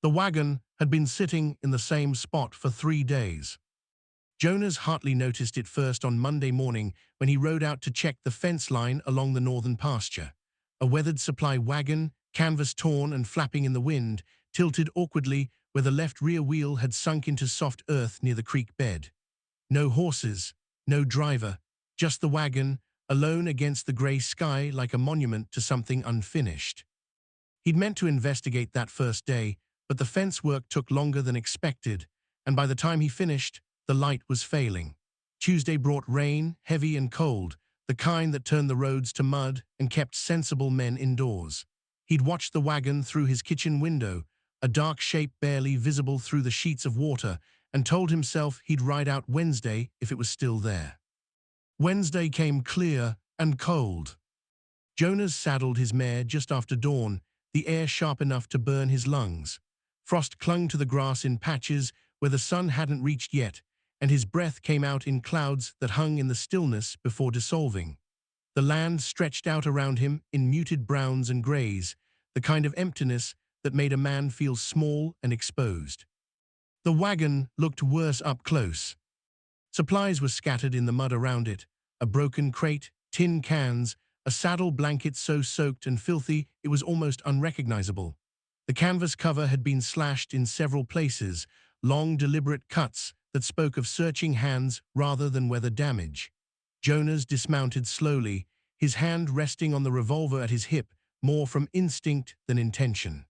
The wagon had been sitting in the same spot for 3 days. Jonas Hartley noticed it first on Monday morning when he rode out to check the fence line along the northern pasture. A weathered supply wagon, canvas torn and flapping in the wind, tilted awkwardly where the left rear wheel had sunk into soft earth near the creek bed. No horses, no driver, just the wagon, alone against the grey sky like a monument to something unfinished. He'd meant to investigate that first day, but the fence work took longer than expected, and by the time he finished, the light was failing. Tuesday brought rain, heavy and cold, the kind that turned the roads to mud and kept sensible men indoors. He'd watched the wagon through his kitchen window, a dark shape barely visible through the sheets of water, and told himself he'd ride out Wednesday if it was still there. Wednesday came clear and cold. Jonas saddled his mare just after dawn, the air sharp enough to burn his lungs. Frost clung to the grass in patches where the sun hadn't reached yet, and his breath came out in clouds that hung in the stillness before dissolving. The land stretched out around him in muted browns and greys, the kind of emptiness that made a man feel small and exposed. The wagon looked worse up close. Supplies were scattered in the mud around it, a broken crate, tin cans, a saddle blanket so soaked and filthy it was almost unrecognizable. The canvas cover had been slashed in several places, long deliberate cuts that spoke of searching hands rather than weather damage. Jonas dismounted slowly, his hand resting on the revolver at his hip, more from instinct than intention.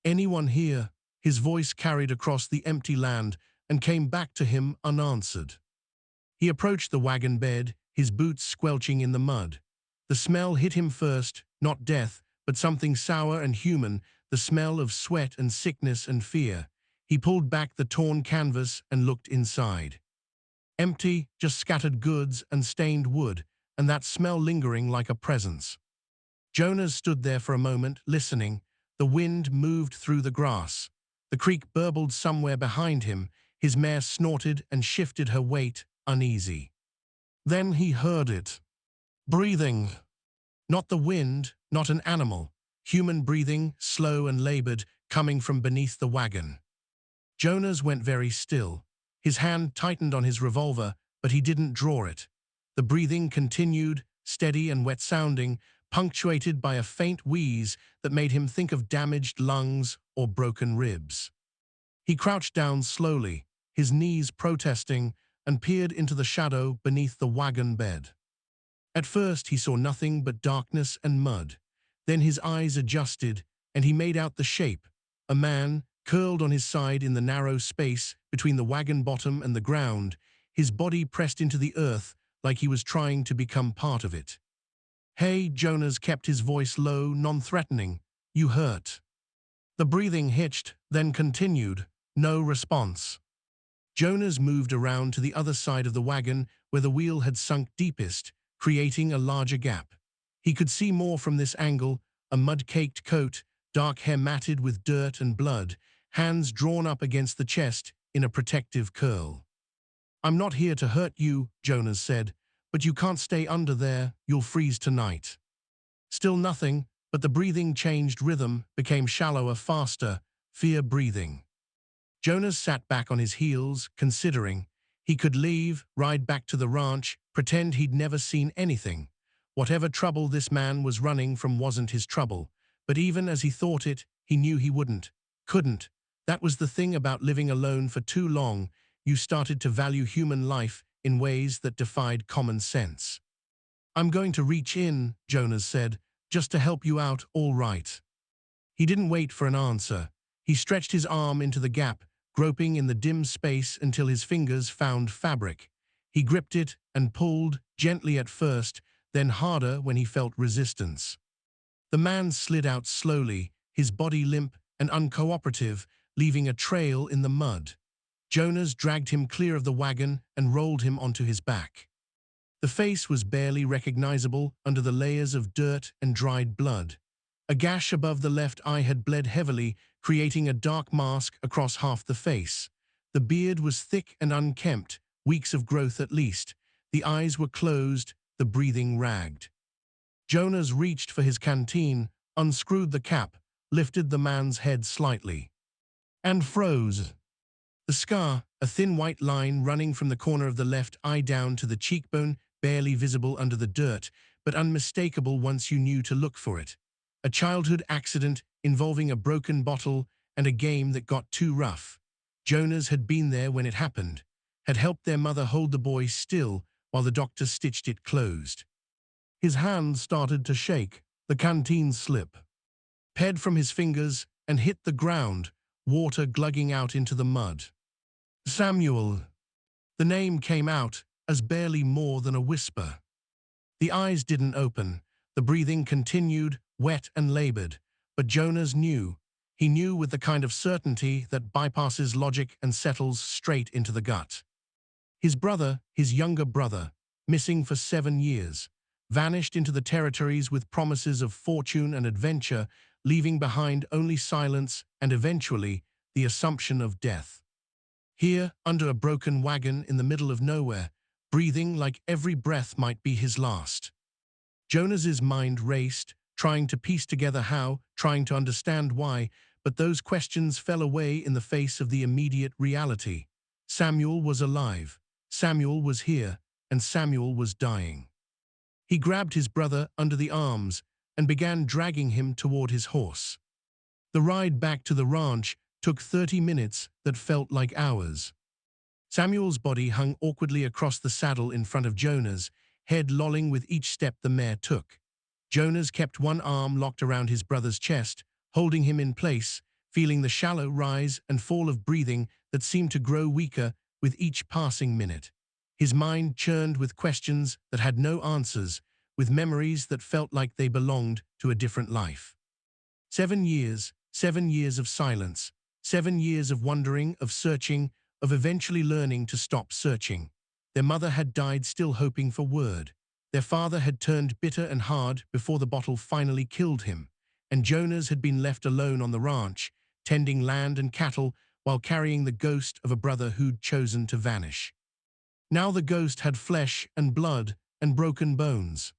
"Anyone here?" His voice carried across the empty land and came back to him unanswered. He approached the wagon bed, his boots squelching in the mud. The smell hit him first, not death, but something sour and human, the smell of sweat and sickness and fear. He pulled back the torn canvas and looked inside. Empty, just scattered goods and stained wood, and that smell lingering like a presence. Jonas stood there for a moment, listening. The wind moved through the grass. The creek burbled somewhere behind him. His mare snorted and shifted her weight, uneasy. Then he heard it. Breathing. Not the wind, not an animal. Human breathing, slow and labored, coming from beneath the wagon. Jonas went very still. His hand tightened on his revolver, but he didn't draw it. The breathing continued, steady and wet-sounding, punctuated by a faint wheeze that made him think of damaged lungs or broken ribs. He crouched down slowly, his knees protesting, and peered into the shadow beneath the wagon bed. At first he saw nothing but darkness and mud. Then his eyes adjusted, and he made out the shape, a man, curled on his side in the narrow space between the wagon bottom and the ground, his body pressed into the earth like he was trying to become part of it. "Hey," Jonas kept his voice low, non-threatening. "You hurt?" The breathing hitched, then continued. No response. Jonas moved around to the other side of the wagon where the wheel had sunk deepest, creating a larger gap. He could see more from this angle, a mud-caked coat, dark hair matted with dirt and blood, hands drawn up against the chest in a protective curl. "I'm not here to hurt you," Jonas said, "but you can't stay under there, you'll freeze tonight." Still nothing, but the breathing changed rhythm, became shallower, faster, fear breathing. Jonas sat back on his heels, considering. He could leave, ride back to the ranch, pretend he'd never seen anything. Whatever trouble this man was running from wasn't his trouble, but even as he thought it, he knew he couldn't. That was the thing about living alone for too long. You started to value human life in ways that defied common sense. "I'm going to reach in," Jonas said, "just to help you out, all right?" He didn't wait for an answer. He stretched his arm into the gap, groping in the dim space until his fingers found fabric. He gripped it and pulled, gently at first, then harder when he felt resistance. The man slid out slowly, his body limp and uncooperative, leaving a trail in the mud. Jonas dragged him clear of the wagon and rolled him onto his back. The face was barely recognizable under the layers of dirt and dried blood. A gash above the left eye had bled heavily, creating a dark mask across half the face. The beard was thick and unkempt, weeks of growth at least. The eyes were closed, the breathing ragged. Jonas reached for his canteen, unscrewed the cap, lifted the man's head slightly. and froze. The scar, a thin white line running from the corner of the left eye down to the cheekbone, barely visible under the dirt, but unmistakable once you knew to look for it. A childhood accident involving a broken bottle and a game that got too rough. Jonas had been there when it happened, had helped their mother hold the boy still while the doctor stitched it closed. His hands started to shake, the canteen slip. Ped from his fingers and hit the ground, water glugging out into the mud. Samuel. The name came out as barely more than a whisper. The eyes didn't open, the breathing continued, wet and labored, but Jonas knew. He knew with the kind of certainty that bypasses logic and settles straight into the gut. His brother, his younger brother, missing for 7 years, vanished into the territories with promises of fortune and adventure, leaving behind only silence and eventually the assumption of death. Here, under a broken wagon in the middle of nowhere, breathing like every breath might be his last. Jonas's mind raced, trying to piece together how, trying to understand why, but those questions fell away in the face of the immediate reality. Samuel was alive, Samuel was here, and Samuel was dying. He grabbed his brother under the arms and began dragging him toward his horse. The ride back to the ranch took 30 minutes that felt like hours. Samuel's body hung awkwardly across the saddle in front of Jonas, head lolling with each step the mare took. Jonas kept one arm locked around his brother's chest, holding him in place, feeling the shallow rise and fall of breathing that seemed to grow weaker with each passing minute. His mind churned with questions that had no answers, with memories that felt like they belonged to a different life. 7 years, 7 years of silence, 7 years of wondering, of searching, of eventually learning to stop searching. Their mother had died still hoping for word. Their father had turned bitter and hard before the bottle finally killed him, and Jonas had been left alone on the ranch, tending land and cattle while carrying the ghost of a brother who'd chosen to vanish. Now the ghost had flesh and blood and broken bones.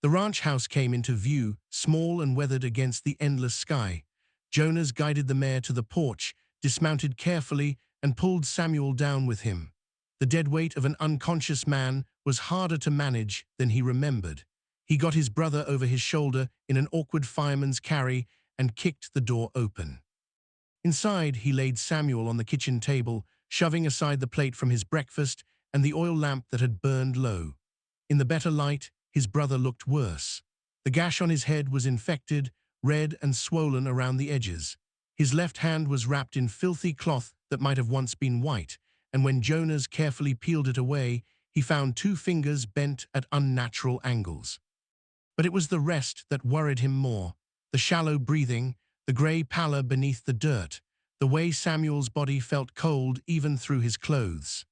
The ranch house came into view, small and weathered against the endless sky. Jonas guided the mare to the porch, dismounted carefully, and pulled Samuel down with him. The dead weight of an unconscious man was harder to manage than he remembered. He got his brother over his shoulder in an awkward fireman's carry and kicked the door open. Inside, he laid Samuel on the kitchen table, shoving aside the plate from his breakfast and the oil lamp that had burned low. In the better light, his brother looked worse. The gash on his head was infected, red and swollen around the edges. His left hand was wrapped in filthy cloth that might have once been white, and when Jonas carefully peeled it away, he found 2 fingers bent at unnatural angles. But it was the rest that worried him more. The shallow breathing, the grey pallor beneath the dirt, the way Samuel's body felt cold even through his clothes.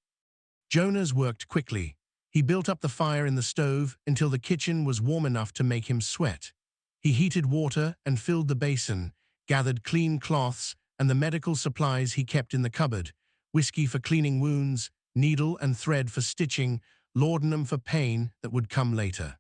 Jonas worked quickly. He built up the fire in the stove until the kitchen was warm enough to make him sweat. He heated water and filled the basin, gathered clean cloths and the medical supplies he kept in the cupboard, whiskey for cleaning wounds, needle and thread for stitching, laudanum for pain that would come later.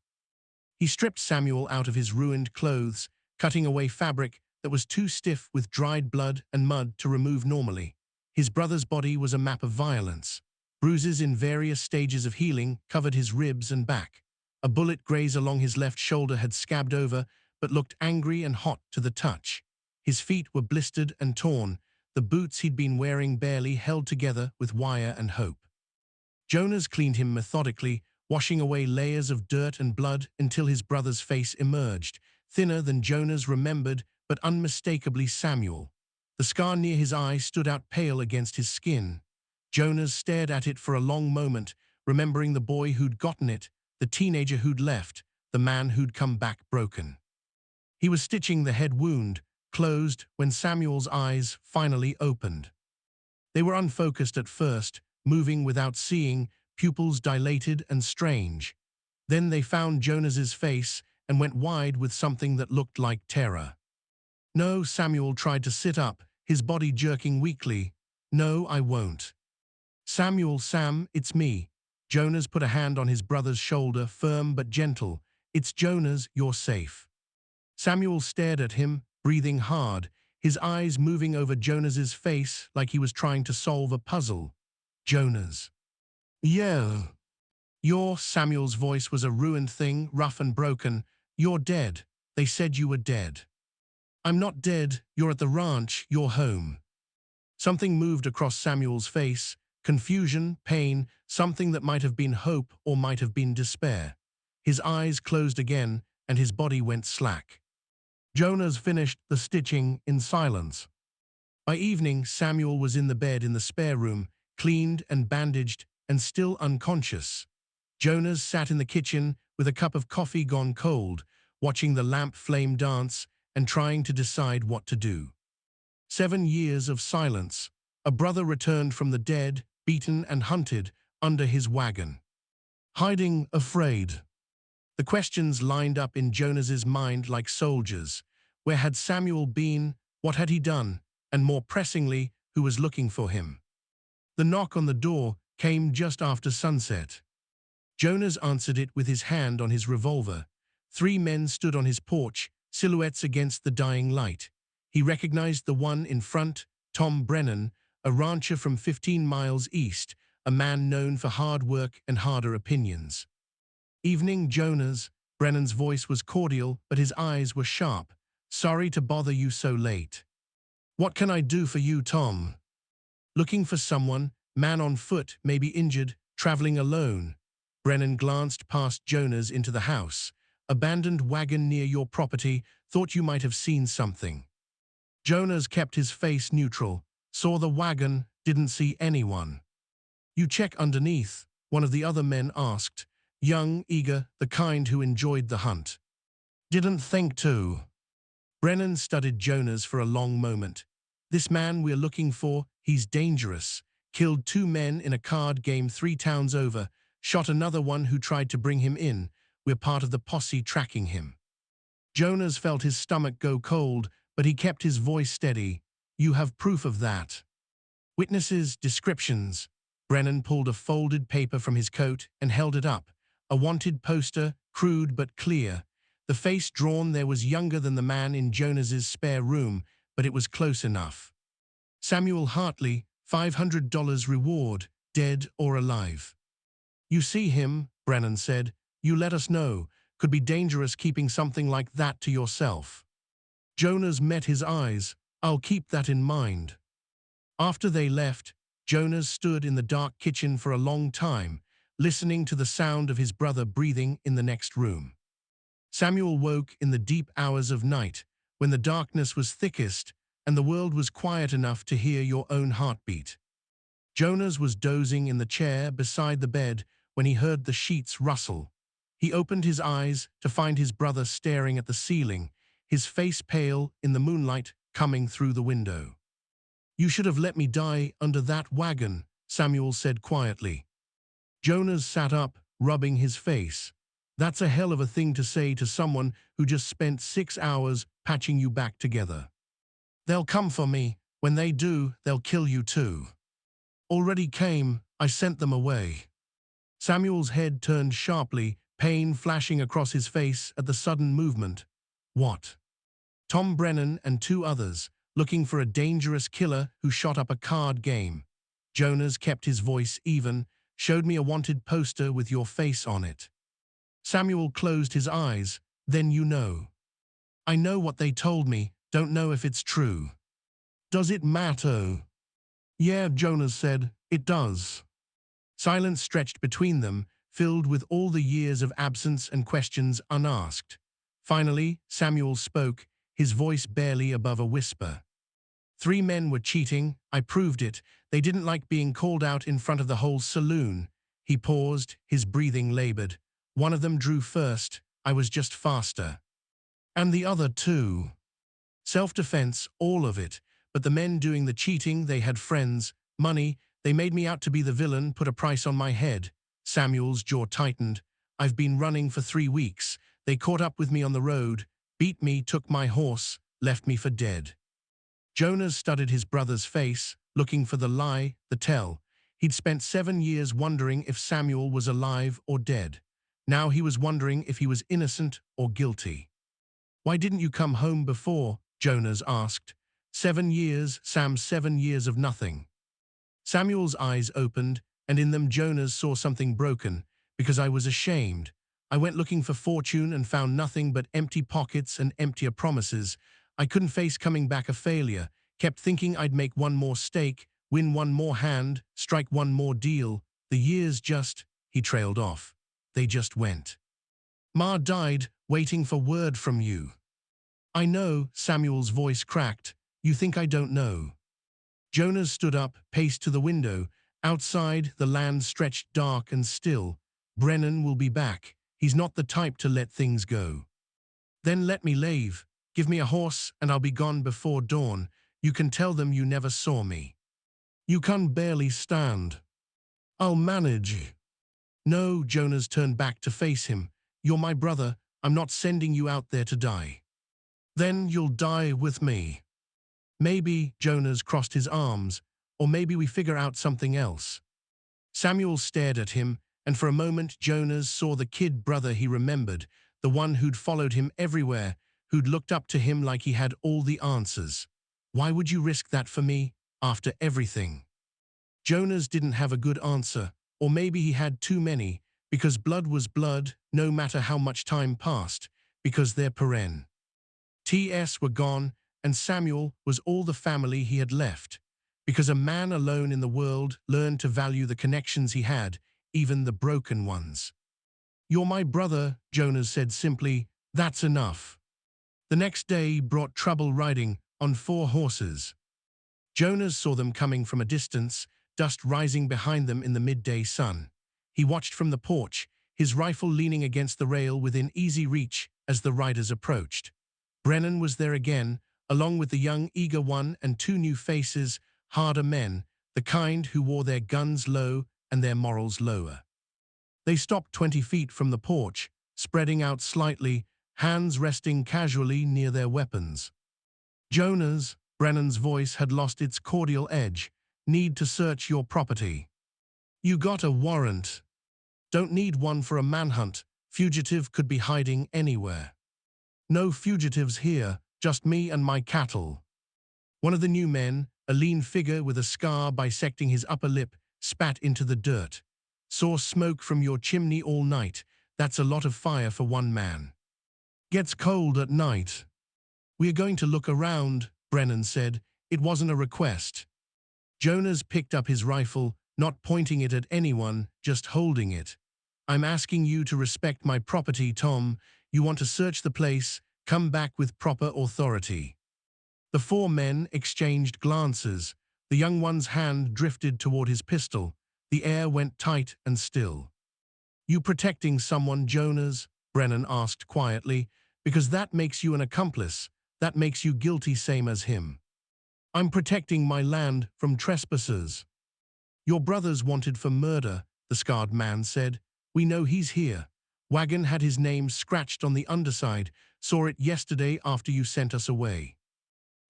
He stripped Samuel out of his ruined clothes, cutting away fabric that was too stiff with dried blood and mud to remove normally. His brother's body was a map of violence. Bruises in various stages of healing covered his ribs and back. A bullet graze along his left shoulder had scabbed over, but looked angry and hot to the touch. His feet were blistered and torn, the boots he'd been wearing barely held together with wire and hope. Jonas cleaned him methodically, washing away layers of dirt and blood until his brother's face emerged, thinner than Jonas remembered, but unmistakably Samuel. The scar near his eye stood out pale against his skin. Jonas stared at it for a long moment, remembering the boy who'd gotten it, the teenager who'd left, the man who'd come back broken. He was stitching the head wound, closed, when Samuel's eyes finally opened. They were unfocused at first, moving without seeing, pupils dilated and strange. Then they found Jonas's face and went wide with something that looked like terror. "No," Samuel tried to sit up, his body jerking weakly. "No, I won't." "Samuel, Sam, it's me." Jonas put a hand on his brother's shoulder, firm but gentle. "It's Jonas, you're safe." Samuel stared at him, breathing hard, his eyes moving over Jonas's face like he was trying to solve a puzzle. Jonas. Yeah. Samuel's voice was a ruined thing, rough and broken. You're dead. They said you were dead. I'm not dead. You're at the ranch. You're home. Something moved across Samuel's face. Confusion, pain, something that might have been hope or might have been despair. His eyes closed again, and his body went slack. Jonas finished the stitching in silence. By evening, Samuel was in the bed in the spare room, cleaned and bandaged, and still unconscious. Jonas sat in the kitchen with a cup of coffee gone cold, watching the lamp flame dance and trying to decide what to do. 7 years of silence. A brother returned from the dead, beaten and hunted, under his wagon. Hiding, afraid. The questions lined up in Jonas's mind like soldiers. Where had Samuel been? What had he done? And more pressingly, who was looking for him? The knock on the door came just after sunset. Jonas answered it with his hand on his revolver. 3 men stood on his porch, silhouettes against the dying light. He recognized the one in front, Tom Brennan, a rancher from 15 miles east, a man known for hard work and harder opinions. Evening, Jonas. Brennan's voice was cordial, but his eyes were sharp. Sorry to bother you so late. What can I do for you, Tom? Looking for someone, man on foot, maybe injured, traveling alone. Brennan glanced past Jonas into the house. Abandoned wagon near your property, thought you might have seen something. Jonas kept his face neutral, saw the wagon, didn't see anyone. You check underneath, one of the other men asked. Young, eager, the kind who enjoyed the hunt. Didn't think to. Brennan studied Jonas for a long moment. This man we're looking for, he's dangerous. Killed 2 men in a card game 3 towns over, shot another one who tried to bring him in. We're part of the posse tracking him. Jonas felt his stomach go cold, but he kept his voice steady. You have proof of that. Witnesses, descriptions. Brennan pulled a folded paper from his coat and held it up. A wanted poster, crude but clear. The face drawn there was younger than the man in Jonas's spare room, but it was close enough. Samuel Hartley, $500 reward, dead or alive. You see him, Brennan said. You let us know. Could be dangerous keeping something like that to yourself. Jonas met his eyes. I'll keep that in mind. After they left, Jonas stood in the dark kitchen for a long time, listening to the sound of his brother breathing in the next room. Samuel woke in the deep hours of night, when the darkness was thickest and the world was quiet enough to hear your own heartbeat. Jonas was dozing in the chair beside the bed when he heard the sheets rustle. He opened his eyes to find his brother staring at the ceiling, his face pale in the moonlight coming through the window. You should have let me die under that wagon, Samuel said quietly. Jonas sat up, rubbing his face. That's a hell of a thing to say to someone who just spent 6 hours patching you back together. They'll come for me. When they do, they'll kill you too. Already came, I sent them away. Samuel's head turned sharply, pain flashing across his face at the sudden movement. What? Tom Brennan and 2 others, looking for a dangerous killer who shot up a card game. Jonas kept his voice even, showed me a wanted poster with your face on it. Samuel closed his eyes. Then you know. I know what they told me, don't know if it's true. Does it matter? Yeah, Jonas said, it does. Silence stretched between them, filled with all the years of absence and questions unasked. Finally, Samuel spoke, his voice barely above a whisper. 3 men were cheating, I proved it. They didn't like being called out in front of the whole saloon. He paused, his breathing labored. One of them drew first, I was just faster. And the other 2. Self-defense, all of it. But the men doing the cheating, they had friends, money. They made me out to be the villain, put a price on my head. Samuel's jaw tightened. I've been running for 3 weeks. They caught up with me on the road, beat me, took my horse, left me for dead. Jonas studied his brother's face, looking for the lie, the tell. He'd spent 7 years wondering if Samuel was alive or dead. Now he was wondering if he was innocent or guilty. Why didn't you come home before? Jonas asked. 7 years, Sam, 7 years of nothing. Samuel's eyes opened, and in them Jonas saw something broken, because I was ashamed. I went looking for fortune and found nothing but empty pockets and emptier promises. I couldn't face coming back a failure, kept thinking I'd make one more stake, win one more hand, strike one more deal. The years just, he trailed off. They just went. Ma died, waiting for word from you. I know, Samuel's voice cracked. You think I don't know? Jonas stood up, paced to the window. Outside, the land stretched dark and still. Brennan will be back. He's not the type to let things go. Then let me leave. Give me a horse and I'll be gone before dawn. You can tell them you never saw me. You can barely stand. I'll manage. No, Jonas turned back to face him. You're my brother. I'm not sending you out there to die. Then you'll die with me. Maybe, Jonas crossed his arms, or maybe we figure out something else. Samuel stared at him, and for a moment Jonas saw the kid brother he remembered, the one who'd followed him everywhere, who'd looked up to him like he had all the answers. Why would you risk that for me, after everything? Jonas didn't have a good answer, or maybe he had too many, because blood was blood, no matter how much time passed, because their paren. TS were gone, and Samuel was all the family he had left, because a man alone in the world learned to value the connections he had, even the broken ones. You're my brother, Jonas said simply. That's enough. The next day brought trouble riding on 4 horses. Jonas saw them coming from a distance, dust rising behind them in the midday sun. He watched from the porch, his rifle leaning against the rail within easy reach as the riders approached. Brennan was there again, along with the young, eager one and 2 new faces, harder men, the kind who wore their guns low and their morals lower. They stopped 20 feet from the porch, spreading out slightly, hands resting casually near their weapons. Jonas, Brennan's voice had lost its cordial edge. Need to search your property. You got a warrant. Don't need one for a manhunt. Fugitive could be hiding anywhere. No fugitives here, just me and my cattle. One of the new men, a lean figure with a scar bisecting his upper lip, spat into the dirt. Saw smoke from your chimney all night. That's a lot of fire for one man. Gets cold at night. We're going to look around, Brennan said. It wasn't a request. Jonas picked up his rifle, not pointing it at anyone, just holding it. I'm asking you to respect my property, Tom. You want to search the place, come back with proper authority. The 4 men exchanged glances. The young one's hand drifted toward his pistol. The air went tight and still. You protecting someone, Jonas? Brennan asked quietly. Because that makes you an accomplice. That makes you guilty same as him. I'm protecting my land from trespassers. Your brother's wanted for murder, the scarred man said. We know he's here. Wagon had his name scratched on the underside. Saw it yesterday after you sent us away.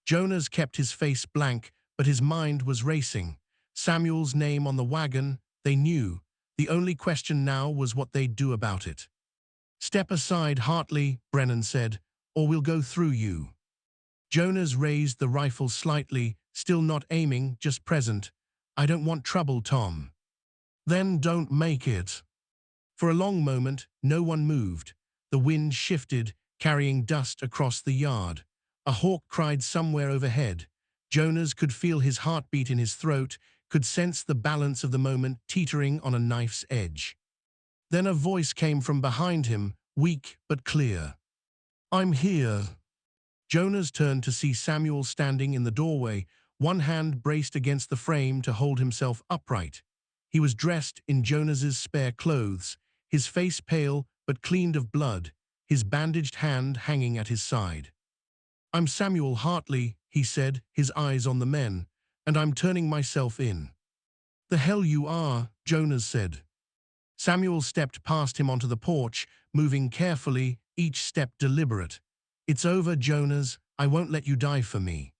Jonas kept his face blank, but his mind was racing. Samuel's name on the wagon, they knew. The only question now was what they'd do about it. Step aside, Hartley, Brennan said, or we'll go through you. Jonas raised the rifle slightly, still not aiming, just present. I don't want trouble, Tom. Then don't make it. For a long moment, no one moved. The wind shifted, carrying dust across the yard. A hawk cried somewhere overhead. Jonas could feel his heartbeat in his throat, could sense the balance of the moment teetering on a knife's edge. Then a voice came from behind him, weak but clear. I'm here. Jonas turned to see Samuel standing in the doorway, one hand braced against the frame to hold himself upright. He was dressed in Jonas's spare clothes, his face pale but cleaned of blood, his bandaged hand hanging at his side. I'm Samuel Hartley, he said, his eyes on the men, and I'm turning myself in. The hell you are, Jonas said. Samuel stepped past him onto the porch, moving carefully, each step deliberate. It's over, Jonas. I won't let you die for me.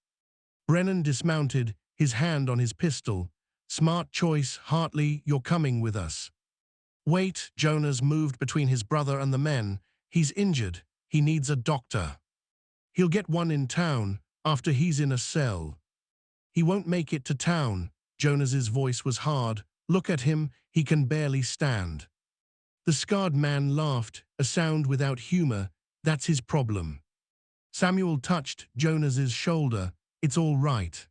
Brennan dismounted, his hand on his pistol. Smart choice, Hartley, you're coming with us. Wait, Jonas moved between his brother and the men. He's injured. He needs a doctor. He'll get one in town. after he's in a cell. He won't make it to town. Jonas's voice was hard. Look at him, he can barely stand. The scarred man laughed, a sound without humor. That's his problem. Samuel touched Jonas's shoulder. It's all right.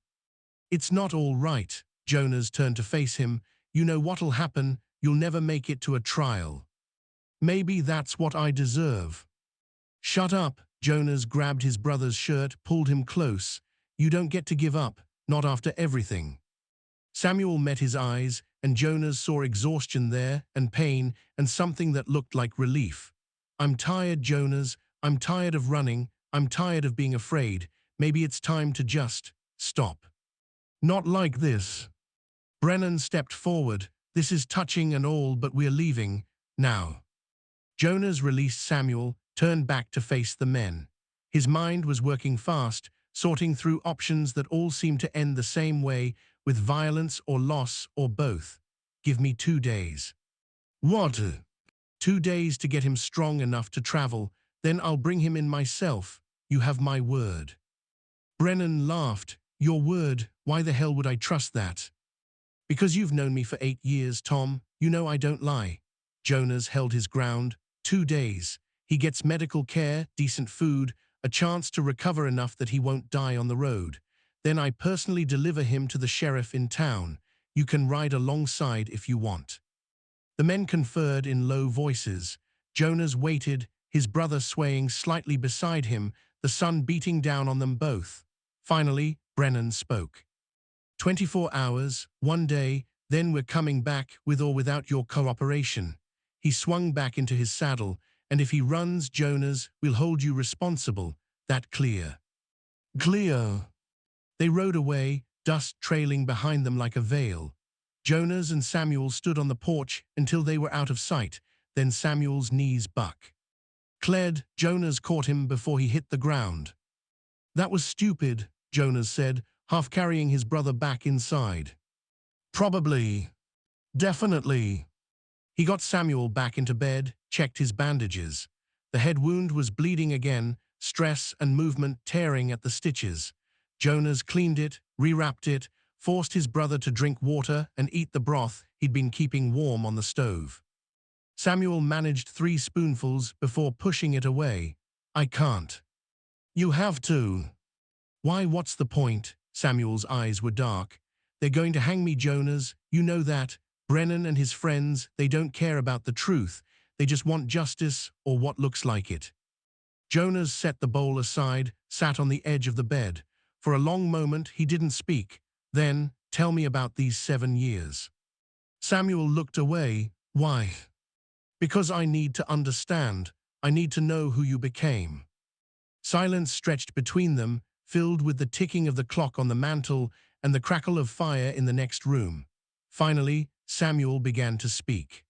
It's not all right. Jonas turned to face him. You know what'll happen, you'll never make it to a trial. Maybe that's what I deserve. Shut up. Jonas grabbed his brother's shirt, pulled him close. You don't get to give up, not after everything. Samuel met his eyes, and Jonas saw exhaustion there, and pain, and something that looked like relief. I'm tired, Jonas. I'm tired of running. I'm tired of being afraid. Maybe it's time to just stop. Not like this. Brennan stepped forward. This is touching and all, but we're leaving now. Jonas released Samuel, turned back to face the men. His mind was working fast, sorting through options that all seemed to end the same way, with violence or loss or both. Give me 2 days. What? 2 days to get him strong enough to travel, then I'll bring him in myself. You have my word. Brennan laughed. Your word? Why the hell would I trust that? Because you've known me for 8 years, Tom. You know I don't lie. Jonas held his ground. 2 days. He gets medical care, decent food, a chance to recover enough that he won't die on the road. Then I personally deliver him to the sheriff in town. You can ride alongside if you want. The men conferred in low voices. Jonas waited, his brother swaying slightly beside him, the sun beating down on them both. Finally, Brennan spoke. 24 hours, 1 day, then we're coming back with or without your cooperation. He swung back into his saddle, and if he runs, Jonas, we'll hold you responsible. That clear? Clear. They rode away, dust trailing behind them like a veil. Jonas and Samuel stood on the porch until they were out of sight, then Samuel's knees buck. Cled, Jonas caught him before he hit the ground. That was stupid, Jonas said, half carrying his brother back inside. Probably. Definitely. He got Samuel back into bed, checked his bandages. The head wound was bleeding again, stress and movement tearing at the stitches. Jonas cleaned it, rewrapped it, forced his brother to drink water and eat the broth he'd been keeping warm on the stove. Samuel managed 3 spoonfuls before pushing it away. I can't. You have to. Why, what's the point? Samuel's eyes were dark. They're going to hang me, Jonas. You know that. Brennan and his friends, they don't care about the truth. They just want justice or what looks like it. Jonas set the bowl aside, sat on the edge of the bed. For a long moment, he didn't speak. Then, tell me about these 7 years. Samuel looked away. Why? Because I need to understand. I need to know who you became. Silence stretched between them, filled with the ticking of the clock on the mantel and the crackle of fire in the next room. Finally, Samuel began to speak.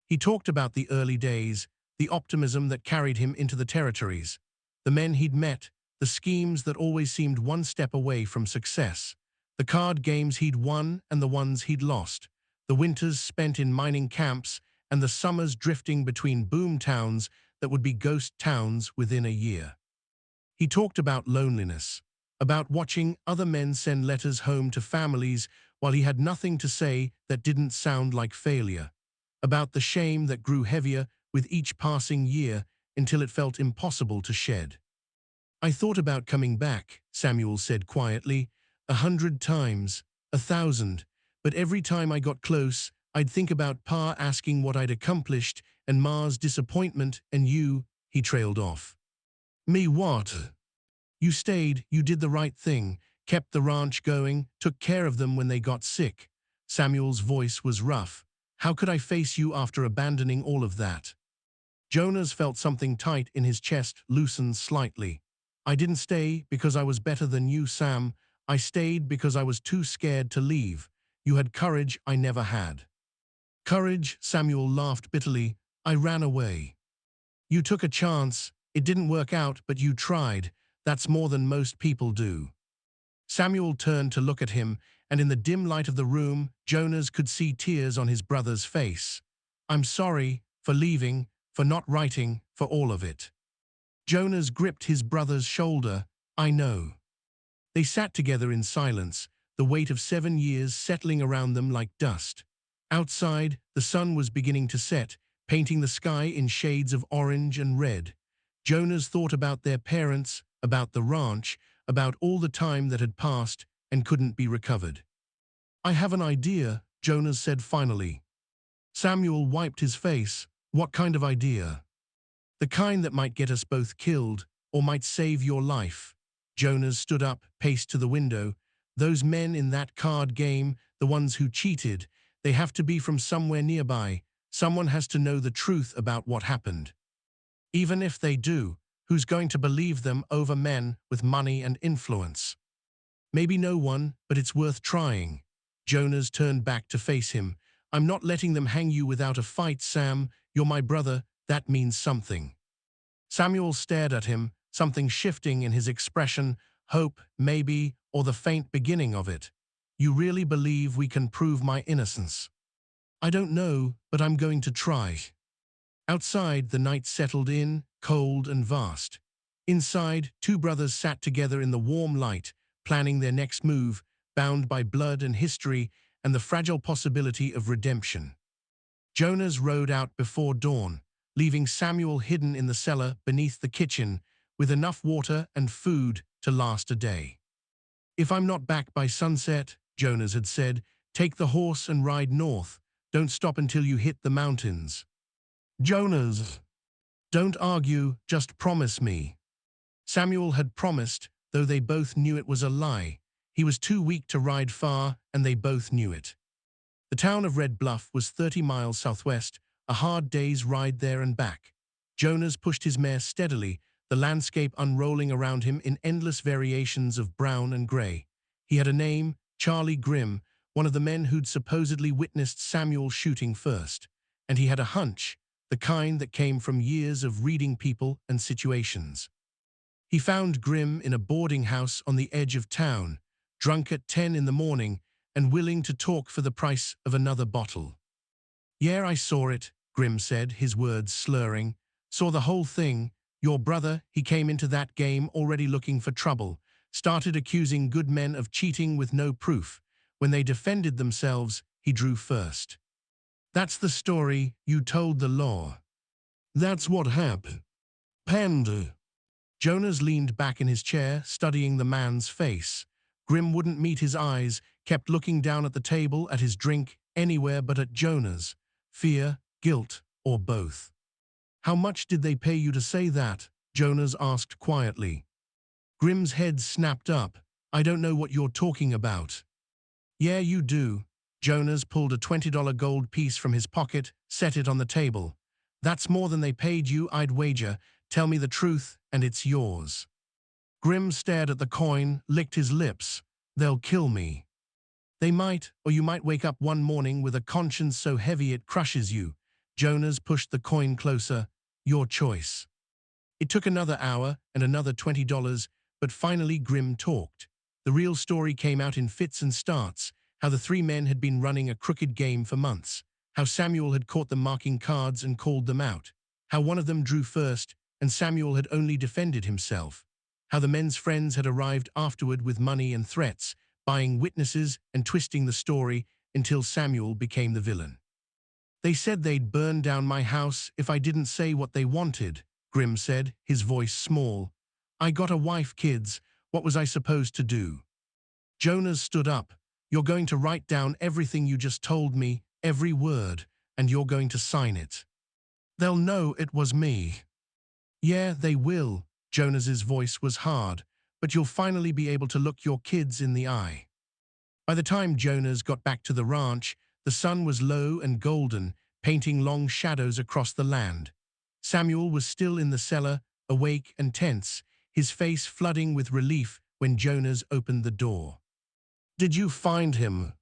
He talked about the early days, the optimism that carried him into the territories, the men he'd met, the schemes that always seemed one step away from success, the card games he'd won and the ones he'd lost, the winters spent in mining camps and the summers drifting between boom towns that would be ghost towns within a year. He talked about loneliness, about watching other men send letters home to families while he had nothing to say that didn't sound like failure, about the shame that grew heavier with each passing year until it felt impossible to shed. I thought about coming back, Samuel said quietly, 100 times, 1,000, but every time I got close, I'd think about Pa asking what I'd accomplished and Ma's disappointment and you, he trailed off. Me what? You stayed, you did the right thing, kept the ranch going, took care of them when they got sick. Samuel's voice was rough. How could I face you after abandoning all of that? Jonas felt something tight in his chest loosen slightly. I didn't stay because I was better than you, Sam. I stayed because I was too scared to leave. You had courage I never had. Courage, Samuel laughed bitterly. I ran away. You took a chance. It didn't work out, but you tried. That's more than most people do. Samuel turned to look at him, and in the dim light of the room, Jonas could see tears on his brother's face. I'm sorry for leaving, for not writing, for all of it. Jonas gripped his brother's shoulder. I know. They sat together in silence, the weight of 7 years settling around them like dust. Outside, the sun was beginning to set, painting the sky in shades of orange and red. Jonas thought about their parents, about the ranch, about all the time that had passed and couldn't be recovered. "I have an idea," Jonas said finally. Samuel wiped his face. "What kind of idea?" "The kind that might get us both killed, or might save your life." Jonas stood up, paced to the window. "Those men in that card game, the ones who cheated, they have to be from somewhere nearby. Someone has to know the truth about what happened. Even if they do, who's going to believe them over men with money and influence?" "Maybe no one, but it's worth trying." Jonas turned back to face him. "I'm not letting them hang you without a fight, Sam. You're my brother. That means something." Samuel stared at him, something shifting in his expression, hope, maybe, or the faint beginning of it. "You really believe we can prove my innocence?" "I don't know, but I'm going to try." Outside, the night settled in, cold and vast. Inside, two brothers sat together in the warm light, planning their next move, bound by blood and history and the fragile possibility of redemption. Jonas rode out before dawn, leaving Samuel hidden in the cellar beneath the kitchen, with enough water and food to last a day. "If I'm not back by sunset," Jonas had said, "take the horse and ride north. Don't stop until you hit the mountains." "Jonas, don't argue, just promise me." Samuel had promised, though they both knew it was a lie. He was too weak to ride far, and they both knew it. The town of Red Bluff was 30 miles southwest, a hard day's ride there and back. Jonas pushed his mare steadily, the landscape unrolling around him in endless variations of brown and gray. He had a name, Charlie Grimm, one of the men who'd supposedly witnessed Samuel shooting first. And he had a hunch, the kind that came from years of reading people and situations. He found Grimm in a boarding house on the edge of town, drunk at 10 in the morning and willing to talk for the price of another bottle. "Yeah, I saw it," Grimm said, his words slurring. "Saw the whole thing. Your brother, he came into that game already looking for trouble, started accusing good men of cheating with no proof. When they defended themselves, he drew first." "That's the story you told the law." "That's what happened. Panda." Jonas leaned back in his chair, studying the man's face. Grimm wouldn't meet his eyes, kept looking down at the table, at his drink, anywhere but at Jonas. Fear, guilt, or both. "How much did they pay you to say that?" Jonas asked quietly. Grimm's head snapped up. "I don't know what you're talking about." "Yeah, you do." Jonas pulled a $20 gold piece from his pocket, set it on the table. "That's more than they paid you, I'd wager. Tell me the truth, and it's yours." Grimm stared at the coin, licked his lips. "They'll kill me." "They might, or you might wake up one morning with a conscience so heavy it crushes you." Jonas pushed the coin closer. "Your choice." It took another hour and another $20, but finally Grimm talked. The real story came out in fits and starts, how the three men had been running a crooked game for months, how Samuel had caught them marking cards and called them out, how one of them drew first and Samuel had only defended himself, how the men's friends had arrived afterward with money and threats, buying witnesses and twisting the story until Samuel became the villain. "They said they'd burn down my house if I didn't say what they wanted," Grimm said, his voice small. "I got a wife, kids. What was I supposed to do?" Jonas stood up. "You're going to write down everything you just told me, every word, and you're going to sign it." "They'll know it was me." "Yeah, they will." Jonas's voice was hard. "But you'll finally be able to look your kids in the eye." By the time Jonas got back to the ranch, the sun was low and golden, painting long shadows across the land. Samuel was still in the cellar, awake and tense, his face flooding with relief when Jonas opened the door. "Did you find him?"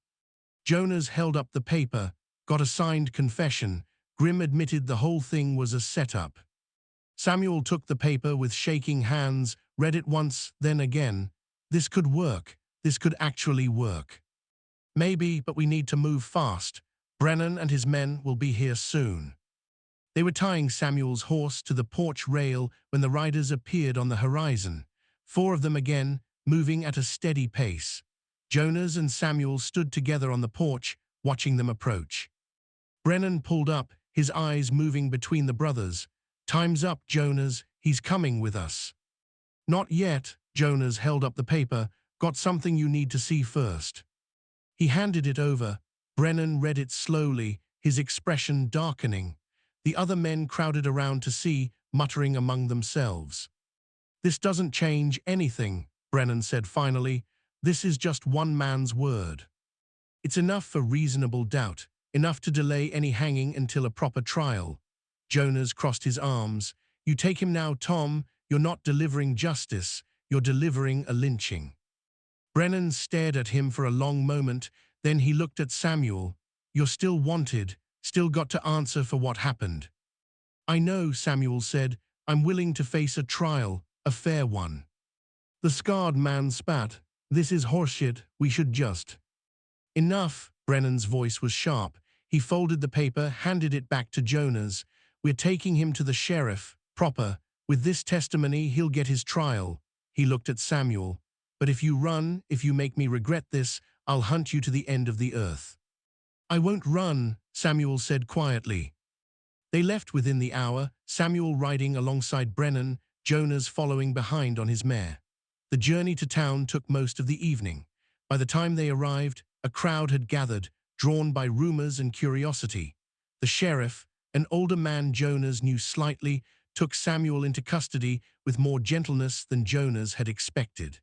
Jonas held up the paper. "Got a signed confession." Grimm admitted the whole thing was a setup. Samuel took the paper with shaking hands, read it once, then again. "This could work. This could actually work." "Maybe, but we need to move fast. Brennan and his men will be here soon." They were tying Samuel's horse to the porch rail when the riders appeared on the horizon. 4 of them again, moving at a steady pace. Jonas and Samuel stood together on the porch, watching them approach. Brennan pulled up, his eyes moving between the brothers. "Time's up, Jonas, he's coming with us." "Not yet," Jonas held up the paper. "Got something you need to see first." He handed it over. Brennan read it slowly, his expression darkening. The other men crowded around to see, muttering among themselves. "This doesn't change anything," Brennan said finally. "This is just one man's word. It's enough for reasonable doubt, enough to delay any hanging until a proper trial." Jonas crossed his arms. "You take him now, Tom. You're not delivering justice, you're delivering a lynching." Brennan stared at him for a long moment, then he looked at Samuel. "You're still wanted, still got to answer for what happened." "I know," Samuel said. "I'm willing to face a trial, a fair one." The scarred man spat. "This is horseshit, we should just—" "Enough," Brennan's voice was sharp. He folded the paper, handed it back to Jonas. "We're taking him to the sheriff, proper. With this testimony, he'll get his trial." He looked at Samuel. "But if you run, if you make me regret this, I'll hunt you to the end of the earth." "I won't run," Samuel said quietly. They left within the hour, Samuel riding alongside Brennan, Jonas following behind on his mare. The journey to town took most of the evening. By the time they arrived, a crowd had gathered, drawn by rumors and curiosity. The sheriff, an older man Jonas knew slightly, took Samuel into custody with more gentleness than Jonas had expected.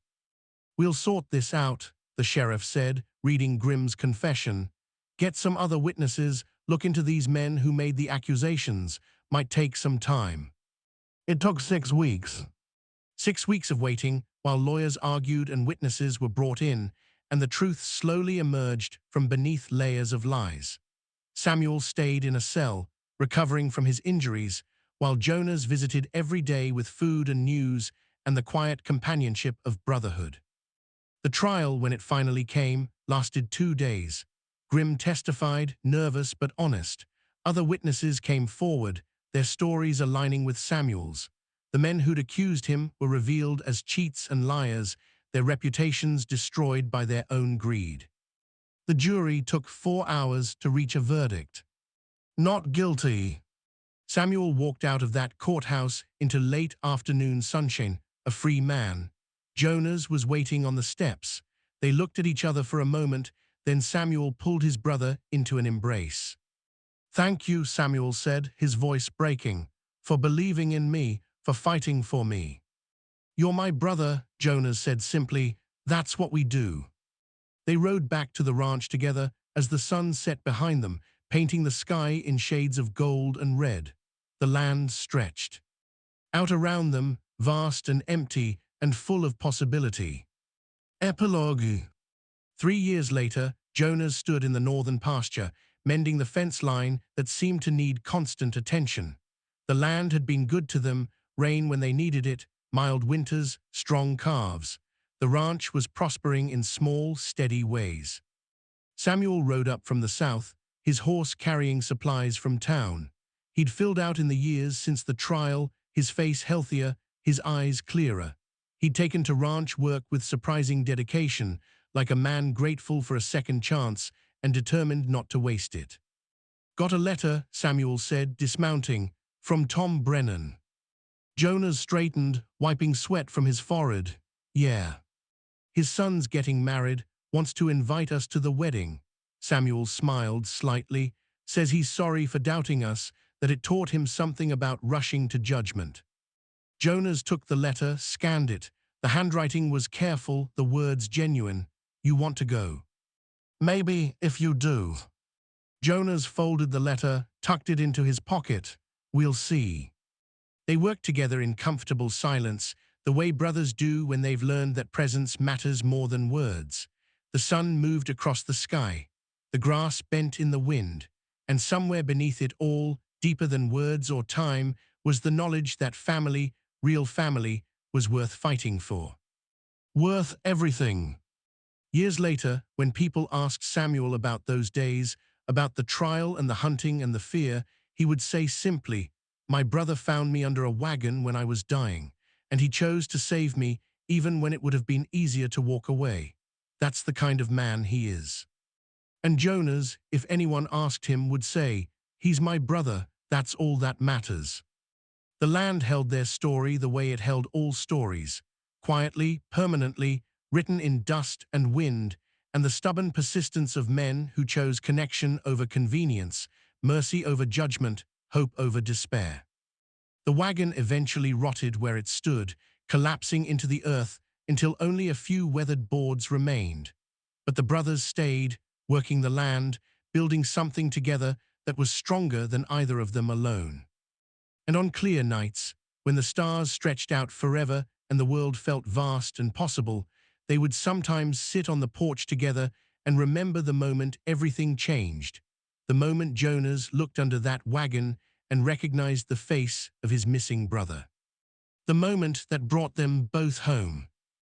"We'll sort this out," the sheriff said, reading Grimm's confession. "Get some other witnesses, look into these men who made the accusations. Might take some time." It took 6 weeks. 6 weeks of waiting, while lawyers argued and witnesses were brought in, and the truth slowly emerged from beneath layers of lies. Samuel stayed in a cell, recovering from his injuries, while Jonas visited every day with food and news and the quiet companionship of brotherhood. The trial, when it finally came, lasted 2 days. Grimm testified, nervous but honest. Other witnesses came forward, their stories aligning with Samuel's. The men who'd accused him were revealed as cheats and liars, their reputations destroyed by their own greed. The jury took 4 hours to reach a verdict. "Not guilty." Samuel walked out of that courthouse into late afternoon sunshine, a free man. Jonas was waiting on the steps. They looked at each other for a moment, then Samuel pulled his brother into an embrace. "Thank you," Samuel said, his voice breaking, "for believing in me, for fighting for me." "You're my brother," Jonas said simply. "That's what we do." They rode back to the ranch together as the sun set behind them, painting the sky in shades of gold and red. The land stretched out around them, vast and empty and full of possibility. Epilogue. 3 years later, Jonas stood in the northern pasture, mending the fence line that seemed to need constant attention. The land had been good to them, rain when they needed it, mild winters, strong calves. The ranch was prospering in small, steady ways. Samuel rode up from the south, his horse carrying supplies from town. He'd filled out in the years since the trial, his face healthier, his eyes clearer. He'd taken to ranch work with surprising dedication, like a man grateful for a second chance and determined not to waste it. "Got a letter," Samuel said, dismounting, "from Tom Brennan." Jonas straightened, wiping sweat from his forehead. "Yeah. His son's getting married, wants to invite us to the wedding." Samuel smiled slightly, "says he's sorry for doubting us, that it taught him something about rushing to judgment." Jonas took the letter, scanned it. The handwriting was careful, the words genuine. "You want to go?" "Maybe, if you do." Jonas folded the letter, tucked it into his pocket. "We'll see." They worked together in comfortable silence, the way brothers do when they've learned that presence matters more than words. The sun moved across the sky. The grass bent in the wind. And somewhere beneath it all, deeper than words or time, was the knowledge that family, real family, was worth fighting for. Worth everything. Years later, when people asked Samuel about those days, about the trial and the hunting and the fear, he would say simply, "My brother found me under a wagon when I was dying, and he chose to save me even when it would have been easier to walk away. That's the kind of man he is. And Jonas, if anyone asked him, would say, "He's my brother, that's all that matters." The land held their story the way it held all stories, quietly, permanently, written in dust and wind, and the stubborn persistence of men who chose connection over convenience, mercy over judgment, hope over despair. The wagon eventually rotted where it stood, collapsing into the earth until only a few weathered boards remained. But the brothers stayed, working the land, building something together that was stronger than either of them alone. And on clear nights, when the stars stretched out forever and the world felt vast and possible, they would sometimes sit on the porch together and remember the moment everything changed, the moment Jonas looked under that wagon and recognized the face of his missing brother. The moment that brought them both home.